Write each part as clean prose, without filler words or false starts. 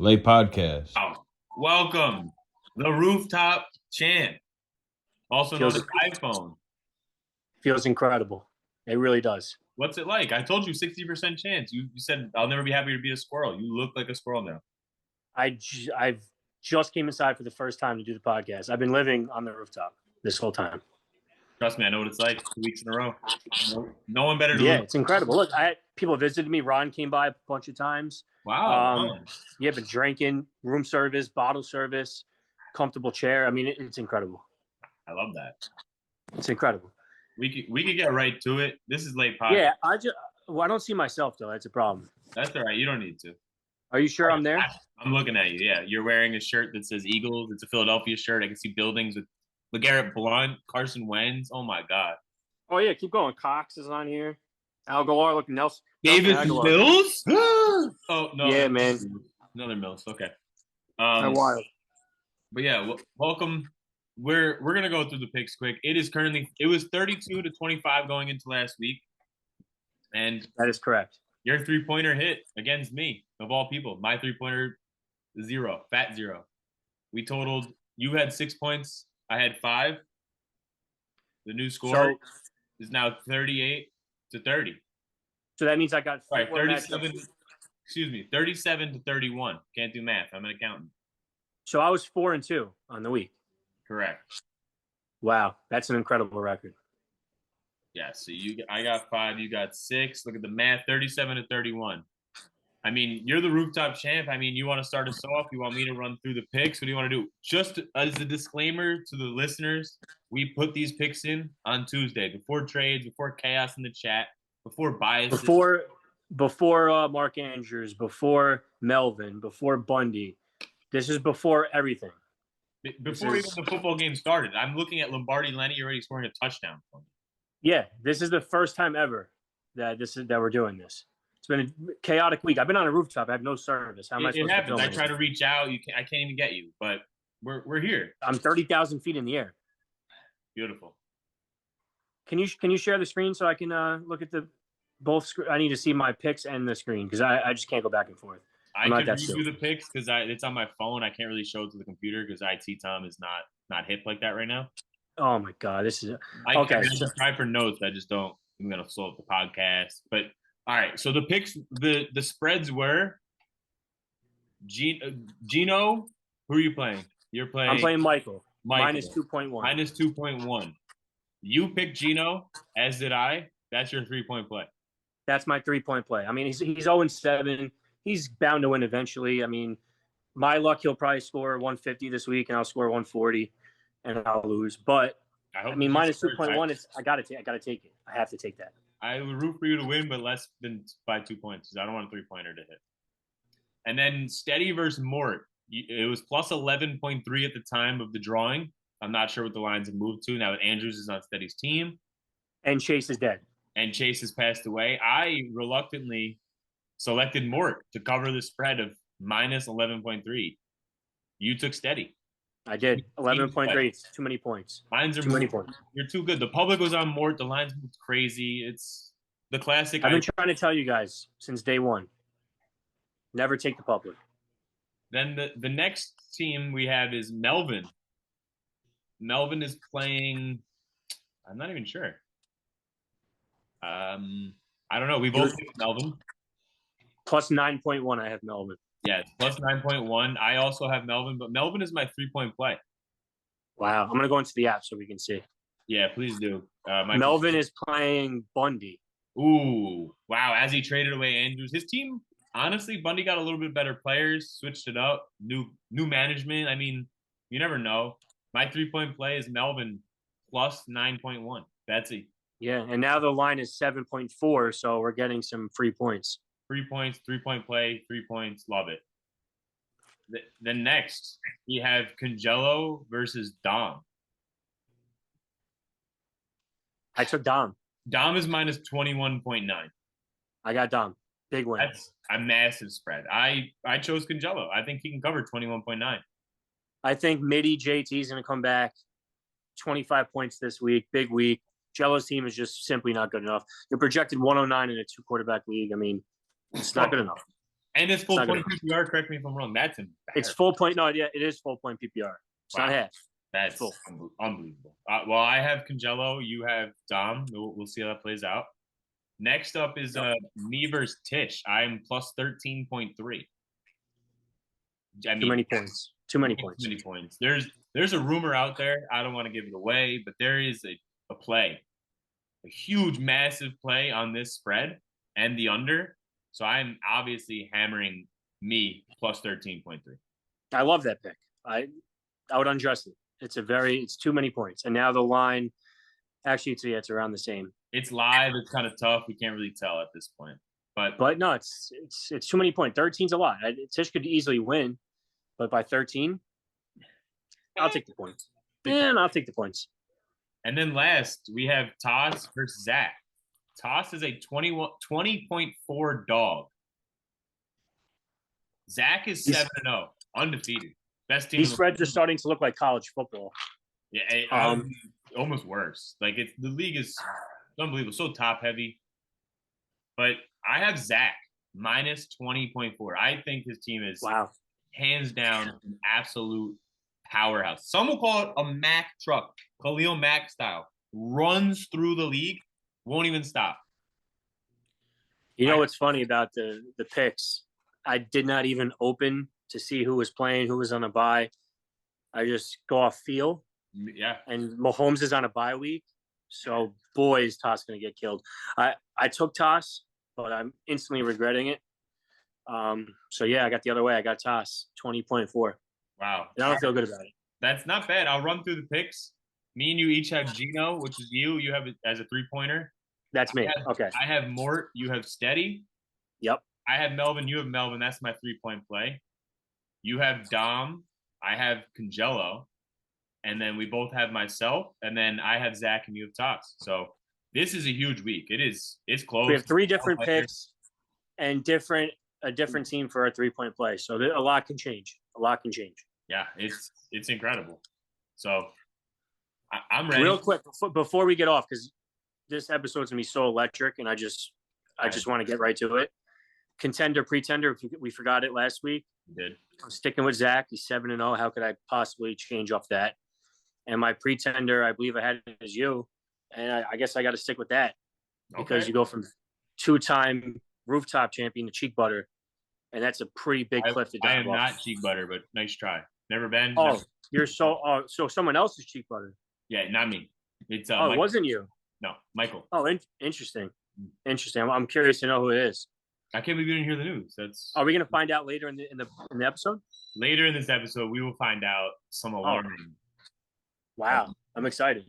LePodcast. Oh, welcome, the rooftop champ, also known as iPhone. Feels incredible. It really does. What's it like? I told you 60% chance. You said I'll never be happy to be a squirrel. You look like a squirrel now. I've just came inside for the first time to do the podcast. I've been living on the rooftop this whole time. Trust me, I know what it's like. 2 weeks in a row. No one better to Yeah, live. it's incredible. Look, people visited me. Ron came by a bunch of times. Wow. Yeah, been drinking, room service, bottle service, comfortable chair. I mean, it's incredible. I love that. It's incredible. We could get right to it. This is late podcast. Yeah, I don't see myself though. That's a problem. That's all right. You don't need to. Are you sure I'm there? I'm looking at you. Yeah, you're wearing a shirt that says Eagles. It's a Philadelphia shirt. I can see buildings with LeGarrette Blount, Carson Wentz. Oh my God. Oh yeah, keep going. Cox is on here. Al Gallar, look, Nelson. Davis Mills? Oh no. Yeah, man. Another Mills. Okay. Wild. But yeah, welcome. We're gonna go through the picks quick. It was 32-25 going into last week, and that is correct. Your 3-pointer hit against me, of all people. My 3-pointer, 0, fat 0. We totaled. You had 6 points. I had 5. The new score is now 38-30. So that means I got 37. Excuse me, 37-31. Can't do math. I'm an accountant. So I was 4-2 on the week. Correct. Wow, that's an incredible record. Yeah, so I got 5, you got 6. Look at the math, 37-31. I mean, you're the rooftop champ. I mean, you want to start us off? You want me to run through the picks? What do you want to do? Just as a disclaimer to the listeners, we put these picks in on Tuesday before trades, before chaos in the chat, before biases. Before Mark Andrews, before Melvin, before Bundy. This is before everything. Before even the football game started. I'm looking at Lombardi Lenny already scoring a touchdown for me. Yeah, this is the first time ever that we're doing this. It's been a chaotic week. I've been on a rooftop. I have no service. How am I supposed to film? I try to reach out. I can't even get you, but we're here. I'm 30,000 feet in the air. Beautiful. Can you share the screen so I can look at the both? I need to see my picks and the screen because I just can't go back and forth. I can redo the picks because it's on my phone. I can't really show it to the computer because IT Tom is not hip like that right now. Oh my God, this is okay. I just try for notes. I just don't. I'm gonna slow up the podcast. But all right, so the picks, the spreads were Gino. Who are you playing? You're playing. I'm playing Michael. Minus 2.1. Minus 2.1. You picked Gino, as did I. That's your 3-point play. That's my 3-point play. I mean, he's 0-7. He's bound to win eventually. I mean, my luck, he'll probably score 150 this week, and I'll score 140, and I'll lose. But I mean, minus 2.1. I gotta take it. I have to take that. I would root for you to win, but less than by 2 points because I don't want a 3-pointer to hit. And then Steady versus Mort. It was plus 11.3 at the time of the drawing. I'm not sure what the lines have moved to now that Andrews is on Steady's team, and Chase is dead. And Chase has passed away. I reluctantly selected Mort to cover the spread of minus 11.3. You took Steady. I did. 11.3. It's too many points. Lines are too many points. You're too good. The public was on Mort. The lines moved crazy. It's the classic. I've been trying to tell you guys since day one. Never take the public. Then the next team we have is Melvin. Melvin is playing. I'm not even sure. I don't know. We both picked Melvin. Plus 9.1, I have Melvin. Yeah, plus 9.1. I also have Melvin, but Melvin is my 3-point play. Wow. I'm going to go into the app so we can see. Yeah, please do. Melvin is playing Bundy. Ooh, wow. As he traded away Andrews. His team, honestly, Bundy got a little bit better players, switched it up, new management. I mean, you never know. My 3-point play is Melvin plus 9.1. That's it. Yeah, and now the line is 7.4, so we're getting some free points. 3 points, 3-point play, 3 points. Love it. Then next, we have Congelo versus Dom. I took Dom. Dom is minus 21.9. I got Dom. Big win. That's a massive spread. I chose Congelo. I think he can cover 21.9. I think Midi JT is going to come back. 25 points this week. Big week. Jello's team is just simply not good enough. You're projected 109 in a 2-quarterback league. I mean, it's not good enough. And it's full not point gonna- PPR. Correct me if I'm wrong. That's It's embarrassing. full point. No, yeah, it is full point PPR. It's not half. That's full. unbelievable. Well, I have Congelo. You have Dom. We'll see how that plays out. Next up is me versus Tish. I'm plus 13.3. I mean, Too many points. Too many points. Too many points. There's a rumor out there. I don't want to give it away, but there is a play, a huge, massive play on this spread and the under. So I'm obviously hammering me plus 13.3. I love that pick. I would undress it. It's too many points. And now the line, actually, it's around the same. It's live. It's kind of tough. We can't really tell at this point. But no, it's too many points. 13's a lot. Tish could easily win, but by 13, I'll take the points. And I'll take the points. And then last, we have Toss versus Zach. Toss is a 20.4 dog. Zach is 7-0, undefeated. Best team. These spreads are starting to look like college football. Yeah, almost worse. Like the league is unbelievable, so top heavy. But I have Zach minus 20.4. I think his team is hands down an absolute powerhouse. Some will call it a Mack truck, Khalil Mack style. Runs through the league, won't even stop. You know what's funny about the picks? I did not even open to see who was playing, who was on a bye. I just go off feel. Yeah. And Mahomes is on a bye week. So, boy, is Toss going to get killed. I took Toss, but I'm instantly regretting it. So, yeah, I got the other way. I got Toss, 20.4. Wow. And I don't feel good about it. That's not bad. I'll run through the picks. Me and you each have Gino, which is you. You have it as a three-pointer. That's me. Okay. I have Mort. You have Steady. Yep. I have Melvin. You have Melvin. That's my three-point play. You have Dom. I have Congelo. And then we both have myself. And then I have Zach and you have Toss. So this is a huge week. It's close. We have three different picks and a different team for our three-point play. So a lot can change. Yeah, it's incredible. So I'm ready. Real quick, before we get off, because this episode's going to be so electric, and I just want to get right to it. Contender, pretender, we forgot it last week. We did. I'm sticking with Zach. He's 7-0. How could I possibly change off that? And my pretender, I believe I had it as you. And I guess I got to stick with that. Because you go from two-time rooftop champion to cheek butter. And that's a pretty big cliff to dive I am not cheek butter, but nice try. Never been. Oh, you're so someone else is cheek butter. Yeah, not me. It's it wasn't you. No, Michael. Oh, interesting. I'm curious to know who it is. I can't believe you didn't hear the news. Are we going to find out later in the episode? Later in this episode, we will find out some alarming. Wow, I'm excited.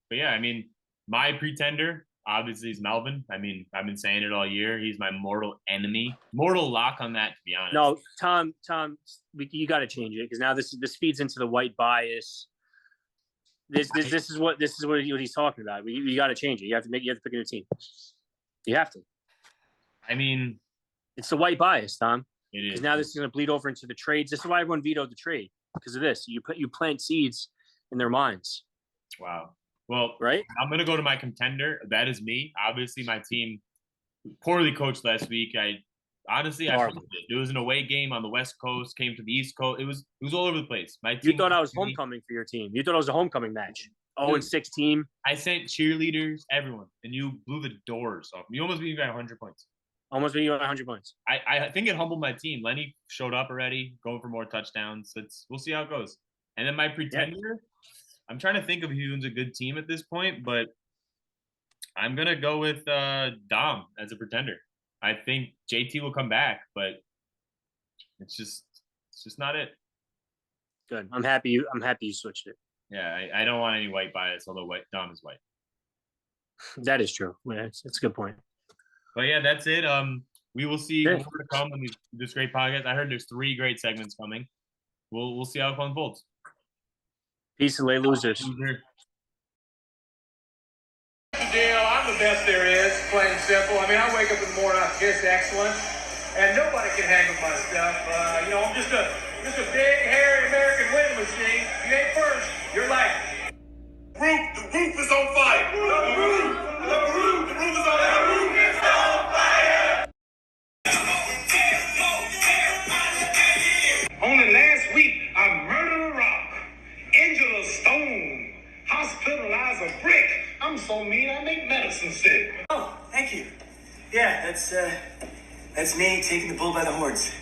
But yeah, I mean, my pretender obviously is Melvin. I mean, I've been saying it all year. He's my mortal enemy. Mortal lock on that, to be honest. No, Tom, you got to change it because now this feeds into the white bias. This is what he's talking about. You got to change it. You have to pick a new team. You have to. I mean, it's the white bias, Tom. It is. Because now this is going to bleed over into the trades. This is why everyone vetoed the trade because of this. You plant seeds in their minds. Wow. Well, right. I'm going to go to my contender. That is me. Obviously, my team poorly coached last week. I it was an away game on the West Coast, came to the East Coast. It was all over the place. My team. You thought I was homecoming for your team. You thought it was a homecoming match. 0-6 team. I sent cheerleaders, everyone, and you blew the doors off. You almost beat me by 100 points. Almost beat you by 100 points. I think it humbled my team. Lenny showed up already, going for more touchdowns. We'll see how it goes. And then my pretender, I'm trying to think of who's a good team at this point, but I'm gonna go with Dom as a pretender. I think JT will come back, but it's just not it. Good. I'm happy you switched it. Yeah, I don't want any white bias, although Dom is white. That is true. Yeah, it's a good point. But yeah, that's it. We will see more to come on this great podcast. I heard there's 3 great segments coming. We'll see how it unfolds. Peace and lay losers. Deal. I'm the best there is, plain and simple. I mean, I wake up in the morning, I kiss excellence, and nobody can hang with my stuff. I'm just a big, hairy American wind machine. If you ain't first, you're last. The roof is on fire. The roof is on fire. The roof is on fire. a brick. I'm so mean, I make medicine sick. Oh, thank you. Yeah, that's me taking the bull by the horns.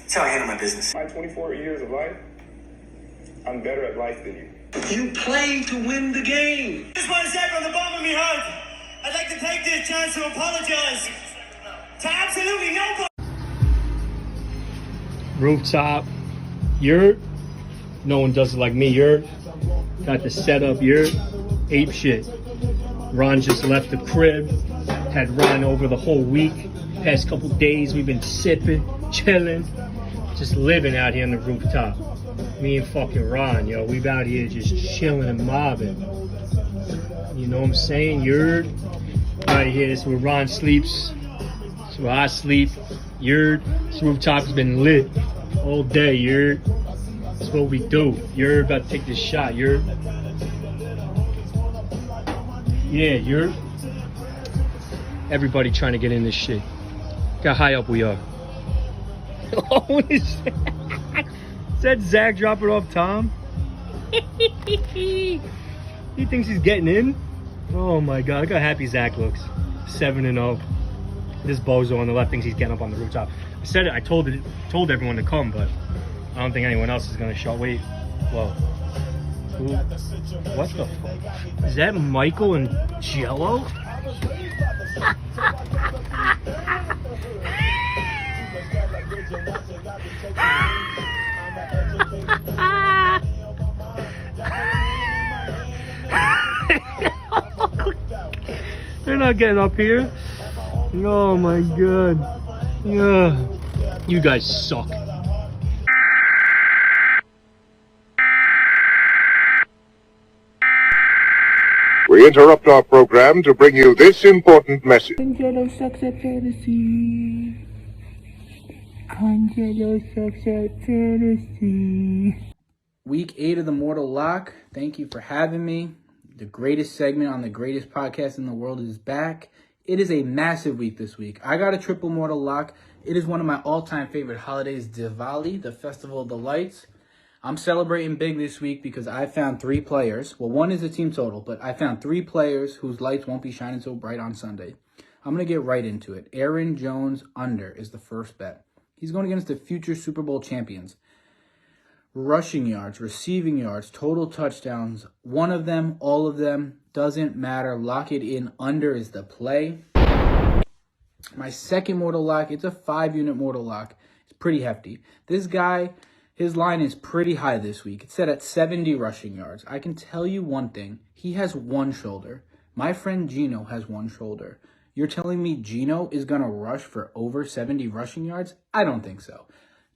That's how I handle my business. My 24 years of life, I'm better at life than you. You play to win the game. Just want to say from the bottom of my heart, I'd like to take this chance to apologize to absolutely nobody. Rooftop, yurt. No one does it like me, yurt. Got the setup, yurt. Ape shit. Ron just left the crib. Had Ron over the whole week. Past couple days we've been sipping, chilling, just living out here on the rooftop. Me and fucking Ron, yo, we've out here just chilling and mobbing. You know what I'm saying? Yurt. Out here, this is where Ron sleeps. This is where I sleep. Yurt. This rooftop has been lit all day, yurt. That's what we do. You're about to take this shot, yurt. Yeah, yurt. Everybody trying to get in this shit. Look how high up we are. Oh, what is that? Is that Zach dropping off Tom? He thinks he's getting in? Oh my god, look how happy Zach looks. 7-0. This bozo on the left thinks he's getting up on the rooftop. I said it, I told everyone to come, but I don't think anyone else is gonna show. Wait, whoa. Who? What the fuck? Is that Michael and Jello? They're not getting up here. Oh my god. Yeah. You guys suck. We interrupt our program to bring you this important message. Angelo sucks at fantasy. Angelo sucks at fantasy. Week 8 of the Mortal Lock. Thank you for having me. The greatest segment on the greatest podcast in the world is back. It is a massive week this week. I got a triple Mortal Lock. It is one of my all-time favorite holidays, Diwali, the Festival of the Lights. I'm celebrating big this week because I found 3 players. Well, one is a team total, but I found 3 players whose lights won't be shining so bright on Sunday. I'm going to get right into it. Aaron Jones under is the first bet. He's going against the future Super Bowl champions. Rushing yards, receiving yards, total touchdowns, one of them, all of them, doesn't matter. Lock it in. Under is the play. My second Mortal Lock, it's a 5-unit Mortal Lock. It's pretty hefty. This guy, his line is pretty high this week. It's set at 70 rushing yards. I can tell you one thing. He has one shoulder. My friend Gino has one shoulder. You're telling me Gino is going to rush for over 70 rushing yards? I don't think so.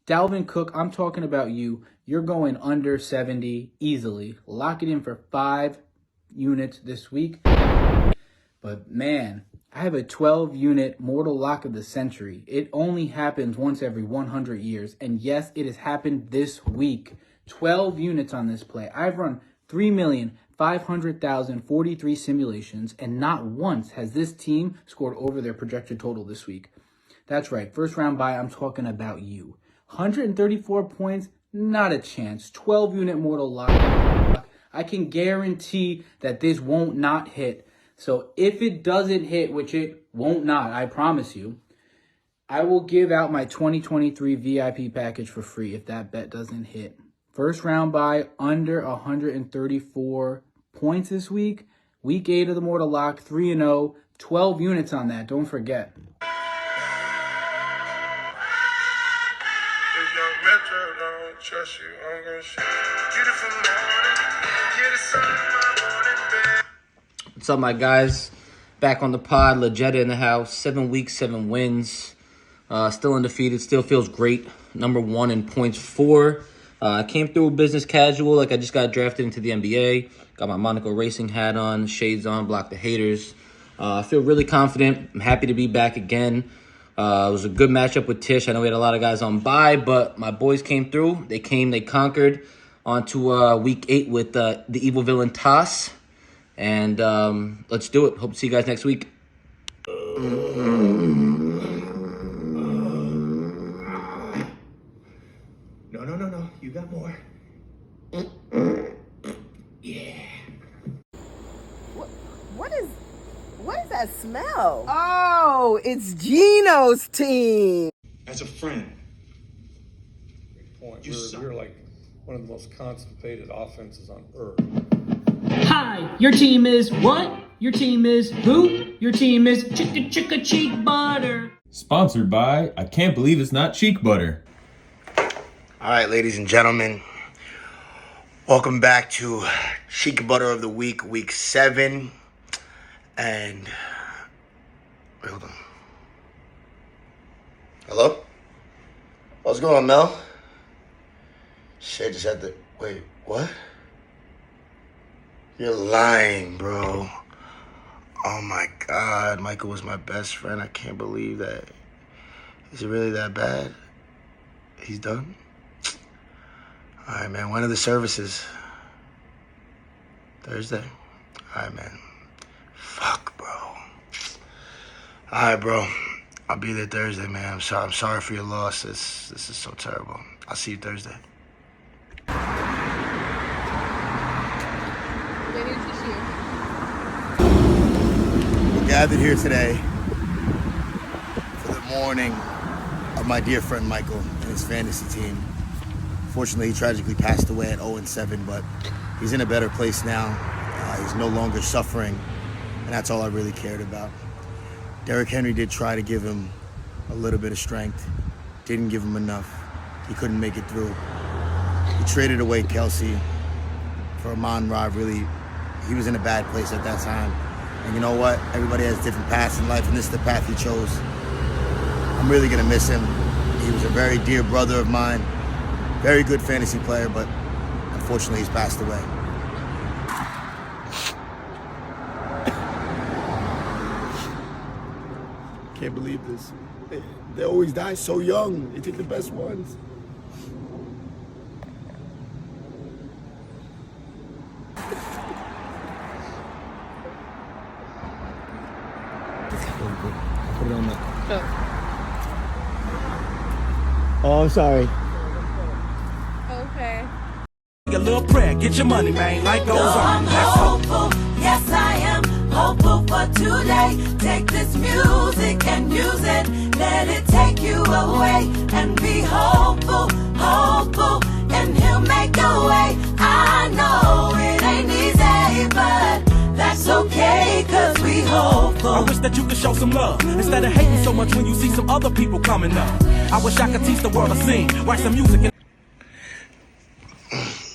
Dalvin Cook, I'm talking about you. You're going under 70 easily. Lock it in for 5 units this week. But man, I have a 12-unit Mortal Lock of the Century. It only happens once every 100 years. And yes, it has happened this week. 12 units on this play. I've run 3,500,043 simulations, and not once has this team scored over their projected total this week. That's right. First round bye, I'm talking about you. 134 points, not a chance. 12-unit Mortal Lock. I can guarantee that this won't not hit. So if it doesn't hit, which it won't not, I promise you, I will give out my 2023 VIP package for free if that bet doesn't hit. First round bye, under 134 points this week. Week 8 of the Mortal Lock, 3-0, 12 units on that, don't forget. Trust you, I'm gonna shoot. Beautiful morning, get the sun in my morning bed. What's up, my guys? Back on the pod, Legetta in the house. 7 weeks, 7 wins. Still undefeated. Still feels great. Number 1 in points 4. I came through business casual, like I just got drafted into the NBA. Got my Monaco Racing hat on, shades on, block the haters. I feel really confident. I'm happy to be back again. It was a good matchup with Tish. I know we had a lot of guys on bye, but my boys came through. They conquered. On to week 8 with the evil villain Toss. And let's do it. Hope to see you guys next week. No. You got more. Yeah. that smell? Oh, it's Gino's team. As a friend. Point. We're like one of the most constipated offenses on earth. Hi, your team is what? Your team is who? Your team is Chicka Chicka Cheek Butter. Sponsored by, I can't believe it's not cheek butter. All right, ladies and gentlemen, welcome back to Cheek Butter of the Week, Week 7. And, wait, hold on. Hello? What's going on, Mel? Shit, just had to, wait, what? You're lying, bro. Oh my God, Michael was my best friend. I can't believe that. Is it really that bad? He's done? All right, man, when are the services? Thursday? All right, man. Fuck, bro. All right, bro. I'll be there Thursday, man. I'm sorry for your loss. This is so terrible. I'll see you Thursday. We're gathered here today for the mourning of my dear friend Michael and his fantasy team. Fortunately, he tragically passed away at 0-7, but he's in a better place now. He's no longer suffering, and that's all I really cared about. Derrick Henry did try to give him a little bit of strength. Didn't give him enough. He couldn't make it through. He traded away Kelsey for Amon-Ra. Really, he was in a bad place at that time. And you know what? Everybody has different paths in life, and this is the path he chose. I'm really going to miss him. He was a very dear brother of mine. Very good fantasy player, but unfortunately he's passed away. Can't believe this. They always die so young. They take the best ones. Put it on that. Oh, I'm sorry. Okay. A little prayer, get your money, man. Life goes on. I'm hopeful, yes I am hopeful for today. Take this music and use it. Let it take you away and be hopeful, hopeful, and he'll make a way. I know it ain't easy, but that's okay, cause we hopeful. I wish that you could show some love instead of hating so much when you see some other people coming up. I wish I could teach the world to sing, write some music and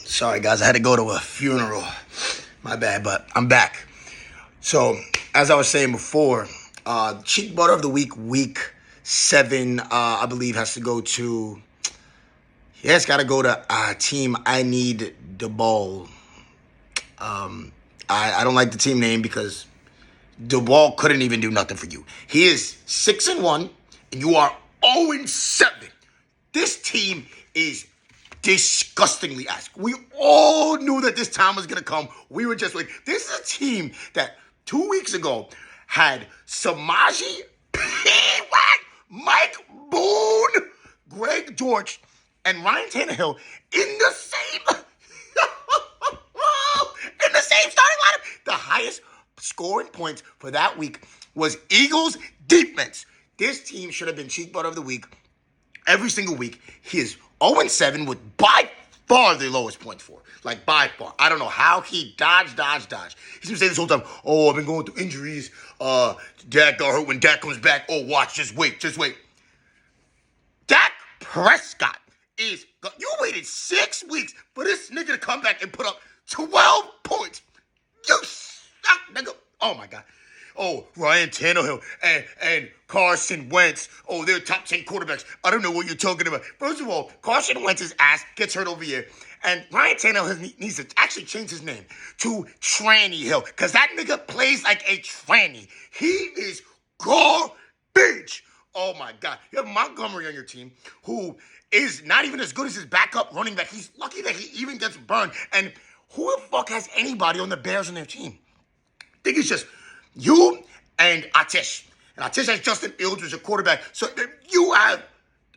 Sorry, guys, I had to go to a funeral. My bad, but I'm back. So, as I was saying before, Cheek Butter of the Week, Week 7, I believe, has to go to... Yeah, it's got to go to team I Need the Ball. I don't like the team name because the ball couldn't even do nothing for you. He is 6-1, and you are 0-7. This team is disgustingly ass. We all knew that this time was going to come. We were just like, this is a team that 2 weeks ago had Samaje P-Wack, Mike Boone, Greg George, and Ryan Tannehill in the same starting lineup. The highest scoring points for that week was Eagles defense. This team should have been Cheek Butter of the Week every single week. He is 0-7 with by far the lowest points for. Like, by far. I don't know how he dodged. He's been saying this whole time, oh, I've been going through injuries. Dak got hurt when Dak comes back. Oh, watch, just wait. Dak Prescott is... You waited 6 weeks for this nigga to come back and put up 12 points. You suck, nigga. Oh, my God. Oh, Ryan Tannehill and Carson Wentz. Oh, they're top 10 quarterbacks. I don't know what you're talking about. First of all, Carson Wentz's ass gets hurt over here. And Ryan Tannehill needs to actually change his name to Tranny Hill. Because that nigga plays like a tranny. He is garbage. Oh, my God. You have Montgomery on your team who is not even as good as his backup running back. He's lucky that he even gets burned. And who the fuck has anybody on the Bears on their team? I think it's just... you and Atish. And Atish has Justin Fields as your quarterback. So you have...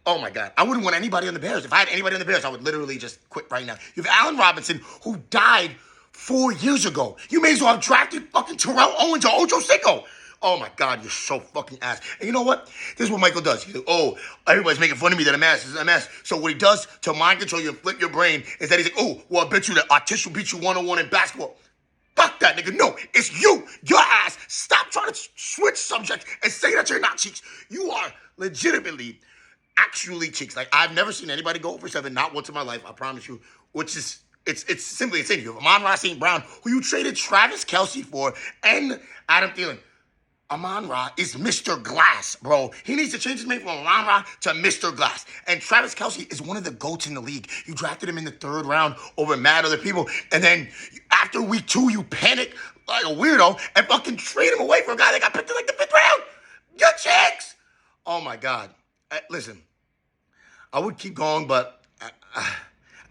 oh, my God. I wouldn't want anybody on the Bears. If I had anybody on the Bears, I would literally just quit right now. You have Allen Robinson, who died 4 years ago. You may as well have drafted fucking Terrell Owens or Ocho Cinco. Oh my God, you're so fucking ass. And you know what? This is what Michael does. He's like, oh, everybody's making fun of me that I'm ass. I'm ass. So what he does to mind control you and flip your brain is that he's like, oh, well, I bet you that Artish will beat you 1-on-1 in basketball. Fuck that, nigga. No, it's you, your ass. Stop trying to switch subjects and say that you're not Cheeks. You are legitimately, actually Cheeks. Like, I've never seen anybody go over 7, not once in my life, I promise you, which is, it's simply insane. You have Amon-Ra St. Brown, who you traded Travis Kelce for, and Adam Thielen. Amon-Ra is Mr. Glass, bro. He needs to change his name from Amon-Ra to Mr. Glass. And Travis Kelce is one of the GOATs in the league. You drafted him in the 3rd round over mad other people. And then after week 2, you panic like a weirdo and fucking trade him away for a guy that got picked in like the 5th round. Your Cheeks! Oh, my God. Listen, I would keep going, but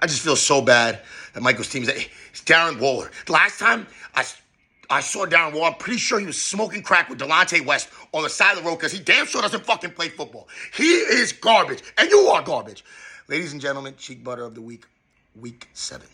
I just feel so bad that Michael's team is... It's Darren Waller. The last time I saw Darren Waller, I'm pretty sure he was smoking crack with Delonte West on the side of the road because he damn sure doesn't fucking play football. He is garbage, and you are garbage. Ladies and gentlemen, Cheek Butter of the Week, Week 7.